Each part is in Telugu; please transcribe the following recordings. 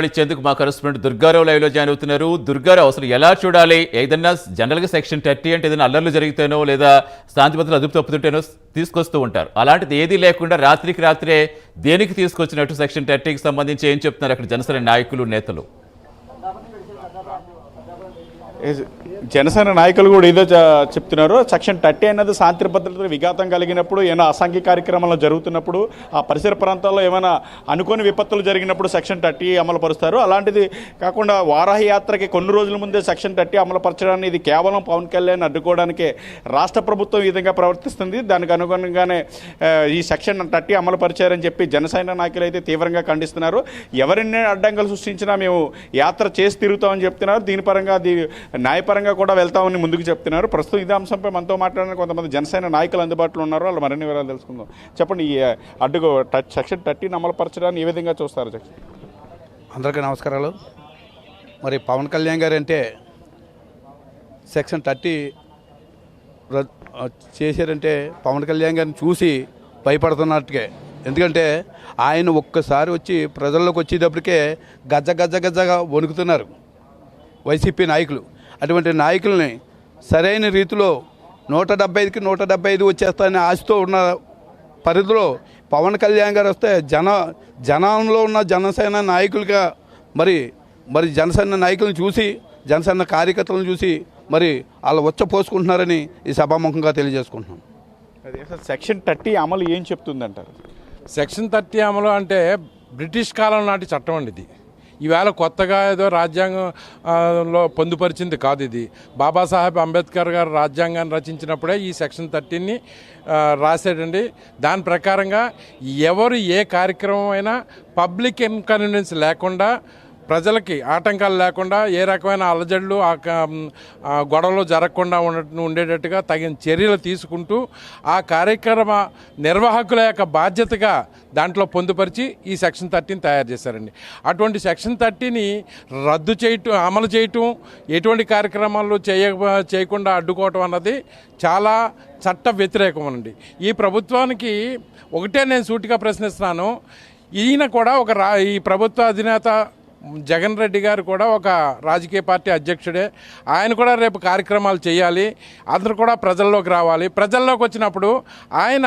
ఇచ్చేందుకు మా కరెస్పాండెంట్ దుర్గారావు లైవ్ లో జాయిన్ అవుతున్నారు. దుర్గారావు, అసలు ఎలా చూడాలి? ఏదన్నా జనరల్ గా సెక్షన్ 30 అంటే ఏదైనా అల్లర్లు జరిగితేనో లేదా శాంతి భద్రతలు అదుపు తప్పుతుంటేనో తీసుకొస్తూ ఉంటారు. అలాంటిది ఏదీ లేకుండా రాత్రికి రాత్రే దేనికి తీసుకొచ్చినట్టు సెక్షన్ 30కి సంబంధించి ఏం చెప్తున్నారు అక్కడ జనసేన నాయకులు నేతలు? జనసేన నాయకులు కూడా ఏదో చెప్తున్నారు. సెక్షన్ 30 అన్నది శాంతి భద్రతలకు విఘాతం కలిగినప్పుడు, ఏమైనా అసాంఘిక కార్యక్రమాలు జరుగుతున్నప్పుడు, ఆ పరిసర ప్రాంతాల్లో ఏమైనా అనుకోని విపత్తులు జరిగినప్పుడు సెక్షన్ 30 అమలు పరుస్తారు. అలాంటిది కాకుండా వారాహి యాత్రకి కొన్ని రోజుల ముందే సెక్షన్ 30 అమలు పరచడాన్ని ఇది కేవలం పవన్ కళ్యాణ్ అడ్డుకోవడానికే రాష్ట్ర ప్రభుత్వం ఈ విధంగా ప్రవర్తిస్తుంది. దానికి అనుగుణంగానే ఈ సెక్షన్ 30 అమలు పరిచారని చెప్పి జనసేన నాయకులు అయితే తీవ్రంగా ఖండిస్తున్నారు. ఎవరిని అడ్డంకులు సృష్టించినా మేము యాత్ర చేసి తిరుగుతామని చెప్తున్నారు. దీని పరంగా న్యాయపరంగా కూడా వెళ్తామని ముందుకు చెప్తున్నారు. ప్రస్తుతం ఇదే అంశంపై మనతో మాట్లాడిన కొంతమంది జనసేన నాయకులు అందుబాటులో ఉన్నారు. వాళ్ళు మరిన్ని వివరాలు తెలుసుకుందాం. చెప్పండి, ఈ అడ్డుకు సెక్షన్ 30 అమలుపరచడాన్ని ఏ విధంగా చూస్తారు? అందరికీ నమస్కారాలు. మరి పవన్ కళ్యాణ్ గారు అంటే సెక్షన్ 30 చేశారంటే పవన్ కళ్యాణ్ గారిని చూసి భయపడుతున్నట్టుగా. ఎందుకంటే ఆయన ఒక్కసారి వచ్చి ప్రజల్లోకి వచ్చేటప్పటికే గజ్జగా వణుకుతున్నారు వైసీపీ నాయకులు. అటువంటి నాయకుల్ని సరైన రీతిలో 175కి 175 వచ్చేస్తాయని ఆశతో ఉన్న పరిధిలో పవన్ కళ్యాణ్ గారు వస్తే జనంలో ఉన్న జనసేన నాయకులుగా మరి జనసేన నాయకులను చూసి, జనసేన కార్యకర్తలను చూసి మరి వాళ్ళు పోసుకుంటున్నారని ఈ సభాముఖంగా తెలియజేసుకుంటున్నాం. అదే సెక్షన్ 30 అమలు ఏం చెప్తుందంటారు? సెక్షన్ 30 అమలు అంటే బ్రిటిష్ కాలం నాటి చట్టం అండి. ఇది ఈవేళ కొత్తగా ఏదో రాజ్యాంగంలో పొందుపరిచింది కాదు. ఇది బాబాసాహెబ్ అంబేద్కర్ గారు రాజ్యాంగాన్ని రచించినప్పుడే ఈ సెక్షన్ 30ని రాశాడండి. దాని ప్రకారంగా ఎవరు ఏ కార్యక్రమం అయినా పబ్లిక్ ఇన్కన్వీనియన్స్ లేకుండా, ప్రజలకి ఆటంకాలు లేకుండా, ఏ రకమైన అలజడులు గొడవలు జరగకుండా ఉండేటట్టుగా తగిన చర్యలు తీసుకుంటూ ఆ కార్యక్రమ నిర్వాహకుల యొక్క బాధ్యతగా దాంట్లో పొందుపరిచి ఈ సెక్షన్ 30ని తయారు చేశారండి. అటువంటి సెక్షన్ 30ని రద్దు చేయటం, అమలు చేయటం, ఎటువంటి కార్యక్రమాలు చేయకుండా అడ్డుకోవటం అన్నది చాలా చట్ట వ్యతిరేకమనండి. ఈ ప్రభుత్వానికి ఒకటే నేను సూటిగా ప్రశ్నిస్తున్నాను. ఈయన కూడా ఈ ప్రభుత్వ అధినేత జగన్ రెడ్డి గారు కూడా ఒక రాజకీయ పార్టీ అధ్యక్షుడే. ఆయన కూడా రేపు కార్యక్రమాలు చేయాలి, అందరూ కూడా ప్రజల్లోకి రావాలి. ప్రజల్లోకి వచ్చినప్పుడు ఆయన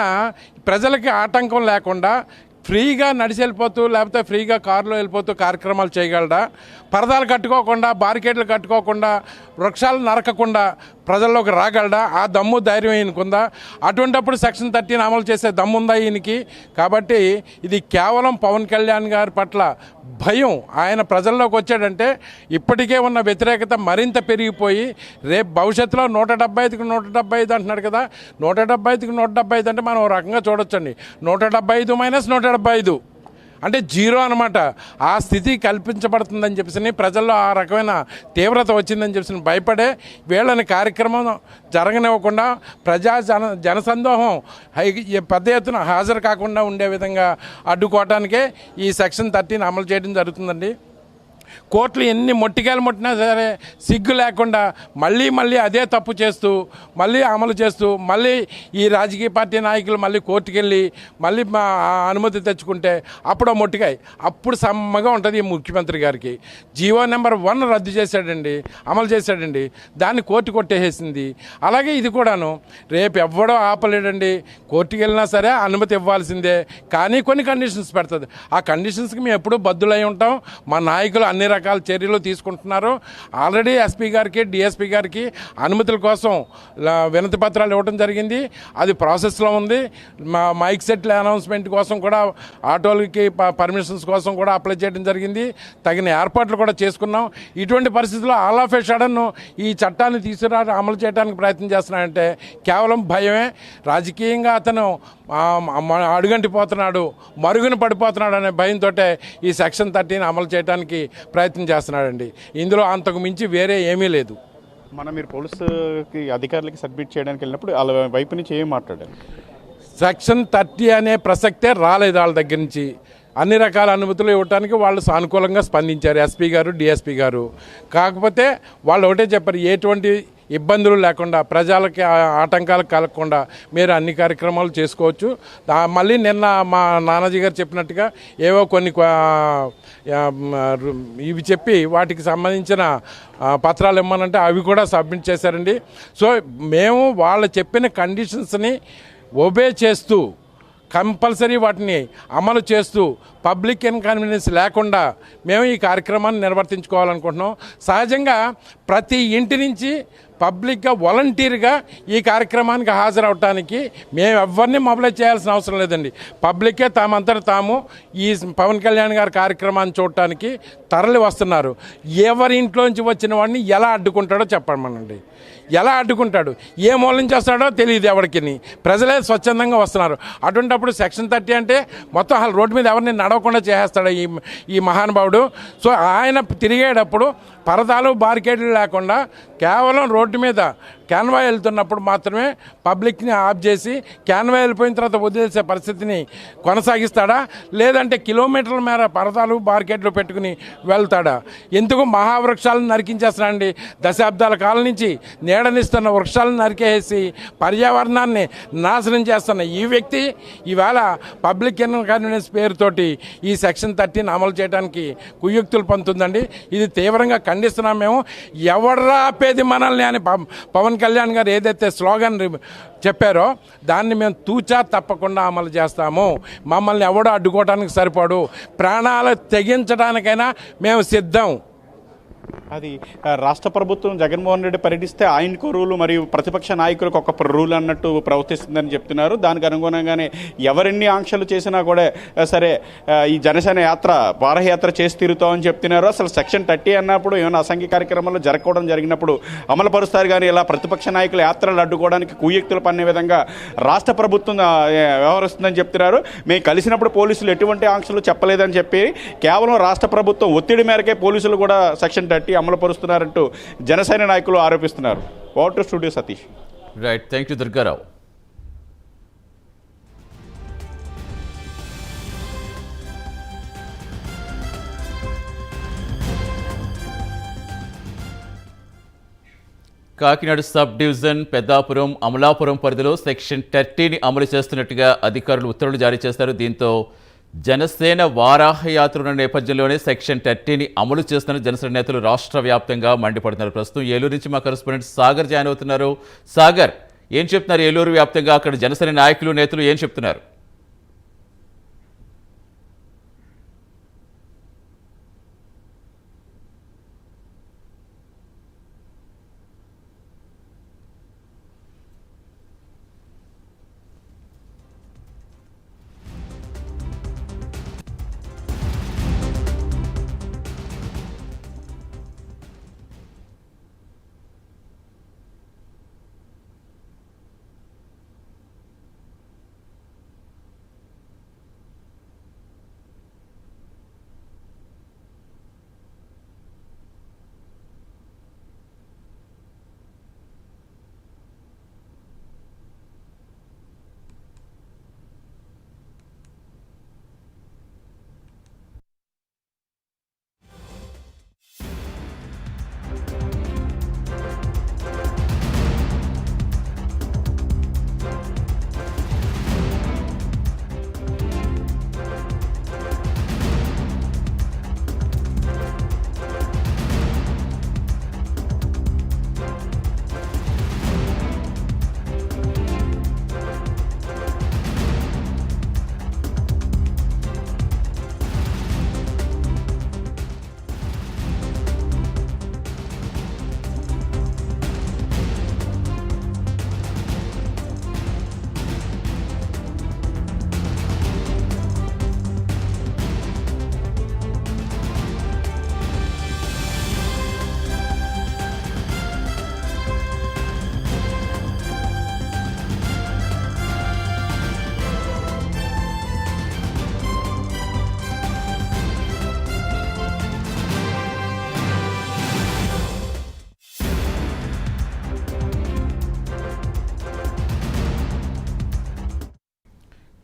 ప్రజలకి ఆటంకం లేకుండా ఫ్రీగా నడిచి వెళ్ళిపోతూ, లేకపోతే ఫ్రీగా కారులో వెళ్ళిపోతూ కార్యక్రమాలు చేయగలడా? పరదాలు కట్టుకోకుండా, బారికేడ్లు కట్టుకోకుండా, వృక్షాలు నరకకుండా ప్రజల్లోకి రాగలడా? ఆ దమ్ము ధైర్యం ఈయనకుందా? అటువంటిప్పుడు సెక్షన్ 30ని అమలు చేసే దమ్ముందా ఈయనకి? కాబట్టి ఇది కేవలం పవన్ కళ్యాణ్ గారి పట్ల భయం. ఆయన ప్రజల్లోకి వచ్చాడంటే ఇప్పటికే ఉన్న వ్యతిరేకత మరింత పెరిగిపోయి రేపు భవిష్యత్తులో 175కి 175 అంటున్నాడు కదా. 175కి 175 అంటే మనం ఒక రకంగా చూడొచ్చండి. 175 మైనస్ 175 అంటే 0 అనమాట. ఆ స్థితి కల్పించబడుతుందని చెప్పేసి ప్రజల్లో ఆ రకమైన తీవ్రత వచ్చిందని చెప్పేసి భయపడే వీళ్ళని కార్యక్రమం జరగనివ్వకుండా జనసందోహం పెద్ద ఎత్తున హాజరు కాకుండా ఉండే విధంగా అడ్డుకోవటానికే ఈ సెక్షన్ 30ని అమలు చేయడం జరుగుతుందండి. కోర్టులు ఎన్ని మొట్టికాయలు ముట్టినా సరే సిగ్గు లేకుండా మళ్ళీ అదే తప్పు చేస్తూ, మళ్ళీ అమలు చేస్తూ, మళ్ళీ ఈ రాజకీయ పార్టీ నాయకులు మళ్ళీ కోర్టుకు వెళ్ళి మళ్ళీ అనుమతి తెచ్చుకుంటే అప్పుడు మొట్టికాయ అప్పుడు సమ్మగా ఉంటుంది ఈ ముఖ్యమంత్రి గారికి. జీవో నెంబర్ 1 రద్దు చేశాడండి, అమలు చేశాడండి. దాన్ని కోర్టు కొట్టేసేసింది. అలాగే ఇది కూడాను రేపు ఎవ్వడో ఆపలేడండి. కోర్టుకు వెళ్ళినా సరే అనుమతి ఇవ్వాల్సిందే. కానీ కొన్ని కండిషన్స్ పెడుతుంది. ఆ కండిషన్స్కి మేము ఎప్పుడూ బద్దులై ఉంటాం. మా నాయకులు అన్ని రకాల చర్యలు తీసుకుంటున్నారు. ఆల్రెడీ ఎస్పీ గారికి, డిఎస్పీ గారికి అనుమతుల కోసం వినతి పత్రాలు ఇవ్వడం జరిగింది. అది ప్రాసెస్లో ఉంది. మైక్ సెట్ల అనౌన్స్మెంట్ కోసం కూడా, ఆటోలకి పర్మిషన్స్ కోసం కూడా అప్లై చేయడం జరిగింది. తగిన ఏర్పాట్లు కూడా చేసుకున్నాం. ఇటువంటి పరిస్థితుల్లో ఆల్ ఆఫ్ ఏ సడన్ ఈ చట్టాన్ని అమలు చేయడానికి ప్రయత్నం చేస్తున్నాడంటే కేవలం భయమే. రాజకీయంగా అతను అడుగంటిపోతున్నాడు, మరుగున పడిపోతున్నాడు అనే భయంతో ఈ సెక్షన్ 30ని అమలు చేయడానికి ప్రయత్నం చేస్తున్నాడండి. ఇందులో అంతకు మించి వేరే ఏమీ లేదు. మీరు పోలీసుకి అధికారులకి సబ్మిట్ చేయడానికి వెళ్ళినప్పుడు వాళ్ళ వైపు నుంచి ఏం మాట్లాడారు? సెక్షన్ 30 అనే ప్రసక్తే రాలేదు వాళ్ళ దగ్గర నుంచి. అన్ని రకాల అనుమతులు ఇవ్వడానికి వాళ్ళు సానుకూలంగా స్పందించారు, ఎస్పీ గారు, డిఎస్పీ గారు. కాకపోతే వాళ్ళు ఒకటే చెప్పారు, ఎటువంటి ఇబ్బందులు లేకుండా ప్రజలకి ఆటంకాలు కలగకుండా మీరు అన్ని కార్యక్రమాలు చేసుకోవచ్చు. మళ్ళీ నిన్న మా నానాజీ గారు చెప్పినట్టుగా ఏవో కొన్ని ఇవి చెప్పి వాటికి సంబంధించిన పత్రాలు ఇవ్వమనంటే అవి కూడా సబ్మిట్ చేశారండి. సో మేము వాళ్ళు చెప్పిన కండిషన్స్ని ఒబే చేస్తూ కంపల్సరీ వాటిని అమలు చేస్తూ పబ్లిక్ ఇన్కన్వీనియన్స్ లేకుండా మేము ఈ కార్యక్రమాన్ని నిర్వర్తించుకోవాలనుకుంటున్నాం. సహజంగా ప్రతి ఇంటి నుంచి పబ్లిక్గా వాలంటీర్గా ఈ కార్యక్రమానికి హాజరవటానికి మేము ఎవరిని మొబిలైజ్ చేయాల్సిన అవసరం లేదండి. పబ్లికే తామంతట తాము ఈ పవన్ కళ్యాణ్ గారి కార్యక్రమాన్ని చూడటానికి తరలి వస్తున్నారు. ఎవరి ఇంట్లోంచి వచ్చిన వాడిని ఎలా అడ్డుకుంటాడో చెప్పమనండి. ఎలా అడ్డుకుంటాడు, ఏ మూల నుంచి వస్తాడో తెలియదు ఎవరికి. ప్రజలే స్వచ్ఛందంగా వస్తున్నారు. అటువంటిప్పుడు సెక్షన్ 30 అంటే మొత్తం అసలు రోడ్డు మీద ఎవరిని నడవకుండా చేసేస్తాడు ఈ మహానుభావుడు. సో ఆయన తిరిగేటప్పుడు పరదాలు బారికేడ్లు లేకుండా కేవలం రోడ్డు మీద క్యాన్వా వెళ్తున్నప్పుడు మాత్రమే పబ్లిక్ని ఆఫ్ చేసి క్యాన్వా వెళ్ళిపోయిన తర్వాత వదిలేసే పరిస్థితిని కొనసాగిస్తాడా, లేదంటే కిలోమీటర్ల మేర పరదాలు బార్కెట్లు పెట్టుకుని వెళ్తాడా? ఎందుకు మహావృక్షాలను నరికించేస్తున్నాడండి. దశాబ్దాల కాలం నుంచి నీడనిస్తున్న వృక్షాలను నరికేసి పర్యావరణాన్ని నాశనం చేస్తున్న ఈ వ్యక్తి ఈవేళ పబ్లిక్ ఇన్కన్వీనియన్స్ పేరుతోటి ఈ సెక్షన్ 30 అమలు చేయడానికి కుయుక్తులు పంతుందండి. ఇది తీవ్రంగా ఖండిస్తున్నాం మేము. ఎవడ్రా ఆపేది మనల్ని అని పవన్ కళ్యాణ్ గారు ఏదైతే స్లోగన్ చెప్పారో దాన్ని మేము తూచా తప్పకుండా అమలు చేస్తాము. మమ్మల్ని ఎవడో అడ్డుకోవడానికి సరిపడు, ప్రాణాలు తెగించడానికైనా మేము సిద్ధం. అది రాష్ట్ర ప్రభుత్వం జగన్మోహన్ రెడ్డి పర్యటిస్తే ఆయనకు రూలు మరియు ప్రతిపక్ష నాయకులకు ఒక రూల్ అన్నట్టు ప్రవర్తిస్తుందని చెప్తున్నారు. దానికి అనుగుణంగానే ఎవరెన్ని ఆంక్షలు చేసినా కూడా సరే ఈ జనసేన యాత్ర వారయాత్ర చేసి తీరుతామని చెప్తున్నారు. అసలు సెక్షన్ 30 అన్నప్పుడు ఏమైనా అసంఖ్య కార్యక్రమాలు జరగడం జరిగినప్పుడు అమలు పరుస్తారు, కానీ ఇలా ప్రతిపక్ష నాయకుల యాత్రలు అడ్డుకోవడానికి కుయుక్తులు పన్నే విధంగా రాష్ట్ర ప్రభుత్వం వ్యవహరిస్తుందని చెప్తున్నారు. మేము కలిసినప్పుడు పోలీసులు ఎటువంటి ఆంక్షలు చెప్పలేదని చెప్పి కేవలం రాష్ట్ర ప్రభుత్వం ఒత్తిడి మేరకే పోలీసులు కూడా సెక్షన్ 30 అమలు పరుస్తున్నారంటూ జనసేన నాయకులు ఆరోపిస్తున్నారు. Over to studio Satish. Right, thank you Durgarao. Kakinada sub division Peddapuram Amalapuram పరిధిలో సెక్షన్ 30ని అమలు చేస్తున్నట్టుగా అధికారులు ఉత్తర్వులు జారీ చేశారు. దీంతో జనసేన వారాహయాత్ర ఉన్న నేపథ్యంలోనే సెక్షన్ 30ని అమలు చేస్తున్న జనసేన నేతలు రాష్ట్ర వ్యాప్తంగా మండిపడుతున్నారు. ప్రస్తుతం ఏలూరు నుంచి మా కరెస్పాండెంట్ సాగర్ జాయిన్ అవుతున్నారు. సాగర్, ఏం చెప్తున్నారు ఏలూరు వ్యాప్తంగా అక్కడ జనసేన నాయకులు నేతలు ఏం చెప్తున్నారు?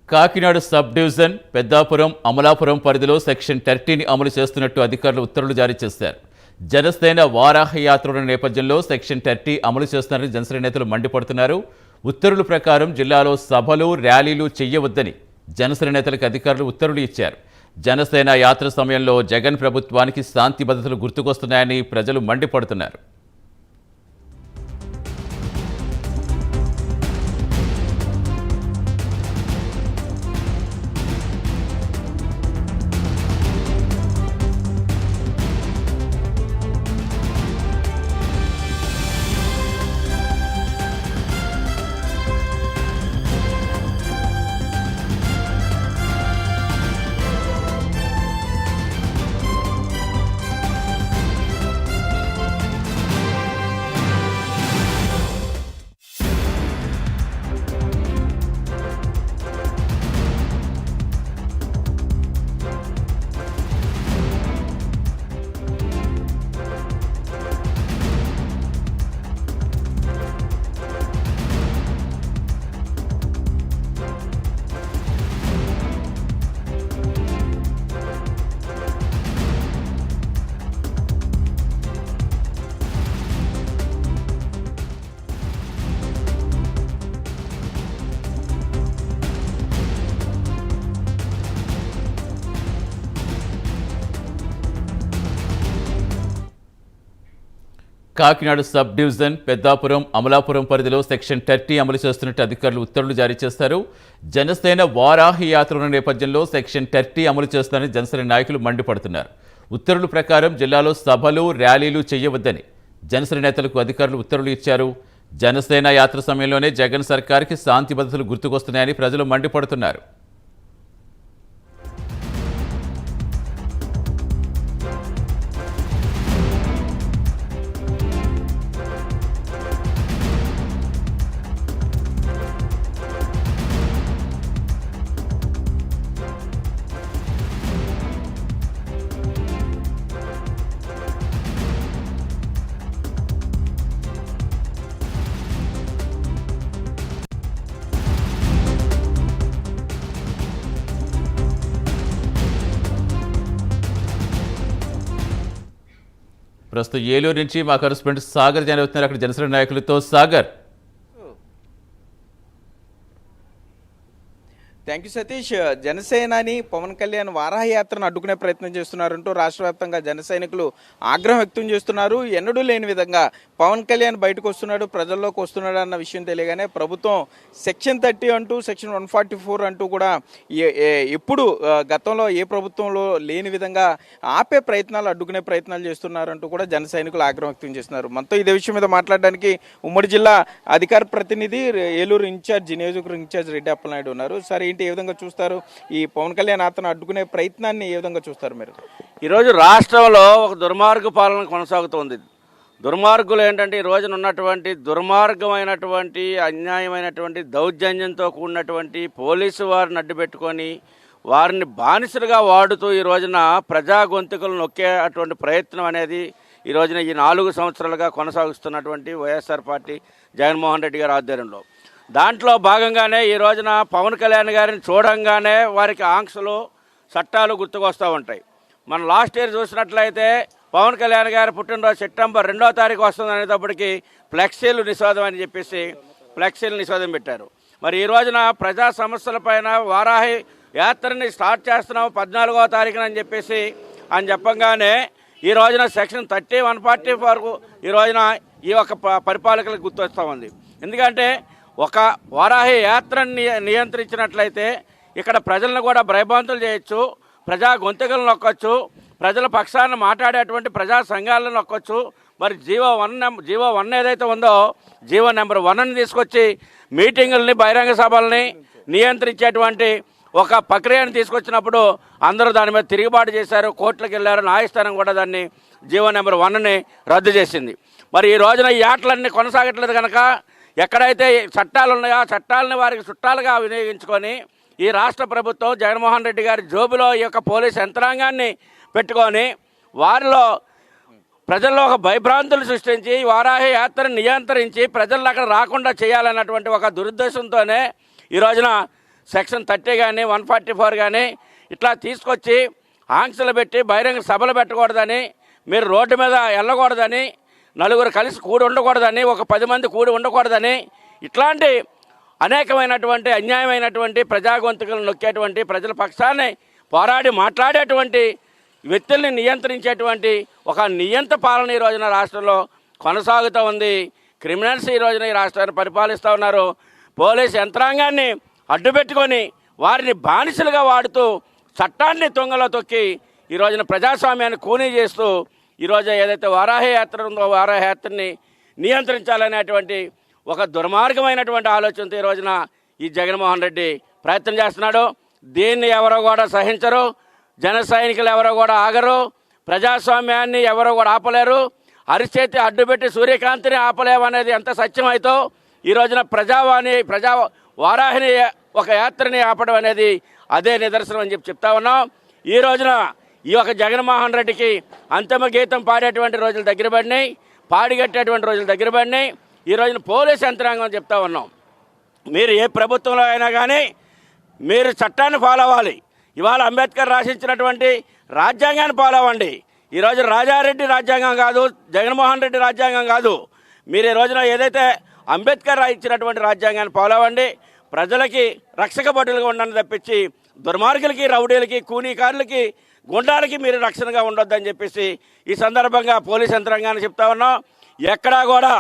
కాకినాడ సబ్ డివిజన్ పెద్దాపురం అమలాపురం పరిధిలో సెక్షన్ 30ని అమలు చేస్తున్నట్టు అధికారులు ఉత్తర్వులు జారీ చేశారు. జనసేన వారాహ యాత్రల నేపథ్యంలో సెక్షన్ 30 అమలు చేస్తున్నారని జనసేన నేతలు మండిపడుతున్నారు. ఉత్తర్వుల ప్రకారం జిల్లాలో సభలు ర్యాలీలు చేయవద్దని జనసేన నేతలకు అధికారులు ఉత్తర్వులు ఇచ్చారు. జనసేన యాత్ర సమయంలో జగన్ ప్రభుత్వానికి శాంతి భద్రతలు గుర్తుకొస్తున్నాయని ప్రజలు మండిపడుతున్నారు. కాకినాడ సబ్ డివిజన్ పెద్దాపురం అమలాపురం పరిధిలో సెక్షన్ 30 అమలు చేస్తున్నట్టు అధికారులు ఉత్తర్వులు జారీ చేస్తారు. జనసేన వారాహి యాత్రల నేపథ్యంలో సెక్షన్ 30 అమలు చేస్తారని జనసేన నాయకులు మండిపడుతున్నారు. ఉత్తర్వుల ప్రకారం జిల్లాలో సభలు ర్యాలీలు చేయవద్దని జనసేన నేతలకు అధికారులు ఉత్తర్వులు ఇచ్చారు. జనసేన యాత్ర సమయంలోనే జగన్ సర్కార్కి శాంతి భద్రతలు గుర్తుకొస్తున్నాయని ప్రజలు మండిపడుతున్నారు. ప్రస్తుతం ఏలూరు నుంచి మా కరెస్పాండెంట్ సాగర్ జాయిన్ అవుతున్నారు. అక్కడ జనసేన నాయకులతో. Sagar, thank you Satish. జనసేనాని పవన్ కళ్యాణ్ వారాహయాత్రను అడ్డుకునే ప్రయత్నం చేస్తున్నారంటూ రాష్ట్ర వ్యాప్తంగా జన సైనికులు ఆగ్రహం వ్యక్తం చేస్తున్నారు. ఎన్నడూ లేని విధంగా పవన్ కళ్యాణ్ బయటకు వస్తున్నాడు, ప్రజల్లోకి వస్తున్నాడు అన్న విషయం తెలియగానే ప్రభుత్వం సెక్షన్ 30 అంటూ సెక్షన్ 144 అంటూ కూడా ఎప్పుడు గతంలో ఏ ప్రభుత్వంలో లేని విధంగా ఆపే ప్రయత్నాలు, అడ్డుకునే ప్రయత్నాలు చేస్తున్నారంటూ కూడా జన సైనికులు ఆగ్రహం వ్యక్తం చేస్తున్నారు. మనతో ఇదే విషయం మీద మాట్లాడడానికి ఉమ్మడి జిల్లా అధికార ప్రతినిధి ఏలూరు నియోజకవర్గ ఇన్ఛార్జ్ రెడ్డి అప్పలనాయుడు ఉన్నారు. సరే, ఏ విధంగా చూస్తారు ఈ పవన్ కళ్యాణ్ యాత్రను అడ్డుకునే ప్రయత్నాన్ని? ఏ విధంగా చూస్తారు మీరు? ఈరోజు రాష్ట్రంలో ఒక దుర్మార్గ పాలన కొనసాగుతోంది. దుర్మార్గులు ఏంటంటే ఈ రోజున ఉన్నటువంటి దుర్మార్గమైనటువంటి అన్యాయమైనటువంటి దౌర్జన్యంతో కూడినటువంటి పోలీసు వారిని అడ్డుపెట్టుకొని వారిని బానిసలుగా వాడుతూ ఈ రోజున ప్రజా గొంతుకలు నొక్కే అటువంటి ప్రయత్నం అనేది ఈ రోజున ఈ 4 సంవత్సరాలుగా కొనసాగుతున్నటువంటి వైఎస్ఆర్ పార్టీ జగన్మోహన్ రెడ్డి గారి ఆధ్వర్యంలో దాంట్లో భాగంగానే ఈ రోజున పవన్ కళ్యాణ్ గారిని చూడంగానే వారికి ఆంక్షలు, చట్టాలు గుర్తుకొస్తూ ఉంటాయి. మనం లాస్ట్ ఇయర్ చూసినట్లయితే పవన్ కళ్యాణ్ గారి పుట్టినరోజు సెప్టెంబర్ 2వ తారీఖు వస్తుంది అనేటప్పటికీ ఫ్లెక్సీలు నిషేధం అని చెప్పేసి ఫ్లెక్సీలు నిషేధం పెట్టారు. మరి ఈ రోజున ప్రజా సమస్యలపైన వారాహి యాత్రని స్టార్ట్ చేస్తున్నాము 14వ తారీఖున అని చెప్పేసి అని చెప్పగానే ఈ రోజున సెక్షన్ 30, 144 ఈ రోజున ఈ యొక్క పరిపాలకులకు గుర్తొస్తూ ఉంది. ఎందుకంటే ఒక వారాహి యాత్రని నియంత్రించినట్లయితే ఇక్కడ ప్రజలను కూడా భయభ్రాంతులు చేయొచ్చు, ప్రజా గొంతుకలను నొక్కొచ్చు, ప్రజల పక్షాన్ని మాట్లాడేటువంటి ప్రజా సంఘాలను నొక్కొచ్చు. మరి జీవో 1 ఏదైతే ఉందో జీవో నెంబర్ 1ని తీసుకొచ్చి మీటింగుల్ని, బహిరంగ సభల్ని నియంత్రించేటువంటి ఒక ప్రక్రియను తీసుకొచ్చినప్పుడు అందరూ దాని మీద తిరుగుబాటు చేశారు, కోర్టులకు వెళ్ళారు. న్యాయస్థానం కూడా దాన్ని జీవో నెంబర్ 1ని రద్దు చేసింది. మరి ఈ రోజున ఈ ఆటలన్నీ కొనసాగట్లేదు కనుక ఎక్కడైతే చట్టాలు ఉన్నాయో ఆ చట్టాలని వారికి చుట్టాలుగా వినియోగించుకొని ఈ రాష్ట్ర ప్రభుత్వం జగన్మోహన్ రెడ్డి గారి జోబులో ఈ యొక్క పోలీస్ యంత్రాంగాన్ని పెట్టుకొని వారిలో ప్రజల్లో ఒక భయభ్రాంతులు సృష్టించి వారాహి యాత్రను నియంత్రించి ప్రజలను అక్కడ రాకుండా చేయాలన్నటువంటి ఒక దురుద్దేశంతోనే ఈ రోజున సెక్షన్ 30 కానీ 144 కానీ ఇట్లా తీసుకొచ్చి ఆంక్షలు పెట్టి బహిరంగ సభలు పెట్టకూడదని, మీరు రోడ్డు మీద వెళ్ళకూడదని, నలుగురు కలిసి కూడి ఉండకూడదని, ఒక 10 మంది కూడి ఉండకూడదని, ఇట్లాంటి అనేకమైనటువంటి అన్యాయమైనటువంటి ప్రజాగొంతుకలను నొక్కేటువంటి ప్రజల పక్షాన్ని పోరాడి మాట్లాడేటువంటి వ్యక్తుల్ని నియంత్రించేటువంటి ఒక నియంత పాలన ఈ రోజున రాష్ట్రంలో కొనసాగుతూ ఉంది. క్రిమినల్స్ ఈ రోజున ఈ రాష్ట్రాన్ని పరిపాలిస్తూ ఉన్నారు. పోలీసు యంత్రాంగాన్ని అడ్డుపెట్టుకొని వారిని బానిసలుగా వాడుతూ చట్టాన్ని తొంగలో తొక్కి ఈ రోజున ప్రజాస్వామ్యాన్ని కూనీ చేస్తూ ఈరోజు ఏదైతే వారాహి యాత్ర ఉందో వారాహి యాత్రని నియంత్రించాలనేటువంటి ఒక దుర్మార్గమైనటువంటి ఆలోచనతో ఈ రోజున ఈ జగన్మోహన్ రెడ్డి ప్రయత్నం చేస్తున్నాడు. దీన్ని ఎవరో కూడా సహించరు, జన సైనికులు ఎవరో కూడా ఆగరు, ప్రజాస్వామ్యాన్ని ఎవరో కూడా ఆపలేరు. అరిచేతి అడ్డుపెట్టి సూర్యకాంతిని ఆపలేమనేది ఎంత సత్యమైతో ఈ రోజున ప్రజా వారాహిని ఒక యాత్రని ఆపడం అనేది అదే నిదర్శనం అని చెప్తా ఉన్నాం. ఈ రోజున ఈ యొక్క జగన్మోహన్ రెడ్డికి అంతిమ గీతం పాడేటువంటి రోజులు దగ్గర పడినాయి, పాడిగట్టేటువంటి రోజులు దగ్గర పడినాయి. ఈ రోజున పోలీసు యంత్రాంగం చెప్తా ఉన్నాం, మీరు ఏ ప్రభుత్వంలో అయినా కానీ మీరు చట్టాన్ని ఫాలో అవ్వాలి. ఇవాళ అంబేద్కర్ రాసించినటువంటి రాజ్యాంగాన్ని ఫాలో అవ్వండి. ఈరోజు రాజారెడ్డి రాజ్యాంగం కాదు, జగన్మోహన్ రెడ్డి రాజ్యాంగం కాదు. మీరు ఈ రోజున ఏదైతే అంబేద్కర్ ఇచ్చినటువంటి రాజ్యాంగాన్ని ఫాలో అవ్వండి. ప్రజలకి రక్షక భటులుగా ఉండండి తప్పించి దుర్మార్గులకి, రౌడీలకి, కూనీకారులకి, గుండాలకి మీరు రక్షణగా ఉండొద్దని చెప్పేసి ఈ సందర్భంగా పోలీస్ యంత్రాంగాన్ని చెప్తా ఉన్నాం. ఎక్కడా కూడా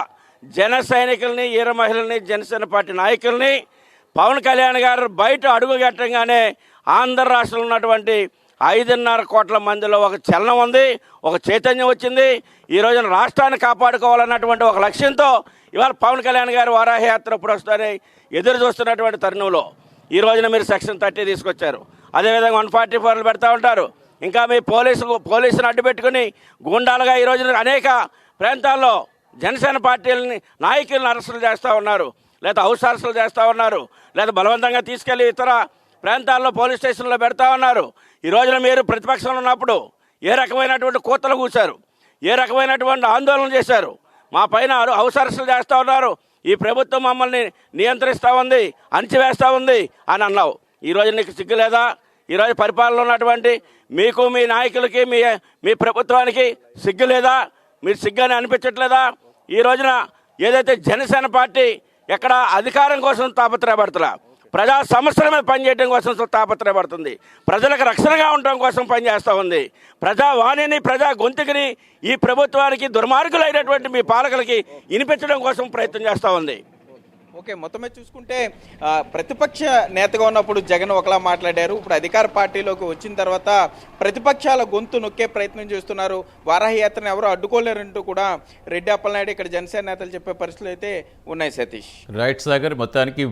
జన సైనికుల్ని, ఈర మహిళల్ని, జనసేన పార్టీ నాయకుల్ని పవన్ కళ్యాణ్ గారు బయట అడుగుగట్టంగానే ఆంధ్ర రాష్ట్రంలో ఉన్నటువంటి 5.5 కోట్ల మందిలో ఒక చలనం ఉంది, ఒక చైతన్యం వచ్చింది. ఈ రోజున రాష్ట్రాన్ని కాపాడుకోవాలన్నటువంటి ఒక లక్ష్యంతో ఇవాళ పవన్ కళ్యాణ్ గారు వారాహి యాత్ర ఎప్పుడు వస్తారని ఎదురు చూస్తున్నటువంటి తరుణంలో ఈ రోజున మీరు సెక్షన్ 30 తీసుకొచ్చారు. అదేవిధంగా 144 పెడతా ఉంటారు. ఇంకా మీ పోలీసును అడ్డుపెట్టుకుని గూండాలుగా ఈ రోజున అనేక ప్రాంతాల్లో జనసేన పార్టీలని నాయకులను అరెస్టులు చేస్తూ ఉన్నారు, లేదా హౌస్ అరెస్టులు చేస్తూ ఉన్నారు, లేదా బలవంతంగా తీసుకెళ్లి ఇతర ప్రాంతాల్లో పోలీస్ స్టేషన్లో పెడతా ఉన్నారు. ఈ రోజున మీరు ప్రతిపక్షంలో ఉన్నప్పుడు ఏ రకమైనటువంటి కూతలు కూశారు, ఏ రకమైనటువంటి ఆందోళన చేశారు, మా పైన హౌస్ అరెస్టులు చేస్తూ ఉన్నారు, ఈ ప్రభుత్వం మమ్మల్ని నియంత్రిస్తూ ఉంది, అణిచివేస్తూ ఉంది అని అన్నావు. ఈరోజు నీకు సిగ్గు లేదా? ఈరోజు పరిపాలనలో ఉన్నటువంటి మీకు, మీ నాయకులకి, మీ ప్రభుత్వానికి సిగ్గు లేదా? మీరు సిగ్గాని అనిపించట్లేదా? ఈ రోజున ఏదైతే జనసేన పార్టీ ఎక్కడ అధికారం కోసం తాపత్రయపడుతున్నా, ప్రజా సమస్యల మీద పనిచేయడం కోసం తాపత్రయపడుతుంది, ప్రజలకు రక్షణగా ఉండటం కోసం పనిచేస్తూ ఉంది. ప్రజా వాణిని, ప్రజా గొంతుకిని ఈ ప్రభుత్వానికి, దుర్మార్గులైనటువంటి మీ పాలకులకి వినిపించడం కోసం ప్రయత్నం చేస్తూ ఉంది. ఓకే, మొత్తం మీద చూసుకుంటే ప్రతిపక్ష నేతగా ఉన్నప్పుడు జగన్ ఒకలా మాట్లాడారు, ఇప్పుడు అధికార పార్టీలోకి వచ్చిన తర్వాత ప్రతిపక్షాల గొంతు నొక్కే ప్రయత్నం చేస్తున్నారు. వారాహి యాత్రను ఎవరు అడ్డుకోలేరంటూ కూడా రెడ్డి అప్పలనాయుడు ఇక్కడ జనసేన నేతలు చెప్పే పరిస్థితులు అయితే ఉన్నాయి. సతీష్. రైట్ సాగర్, మొత్తానికి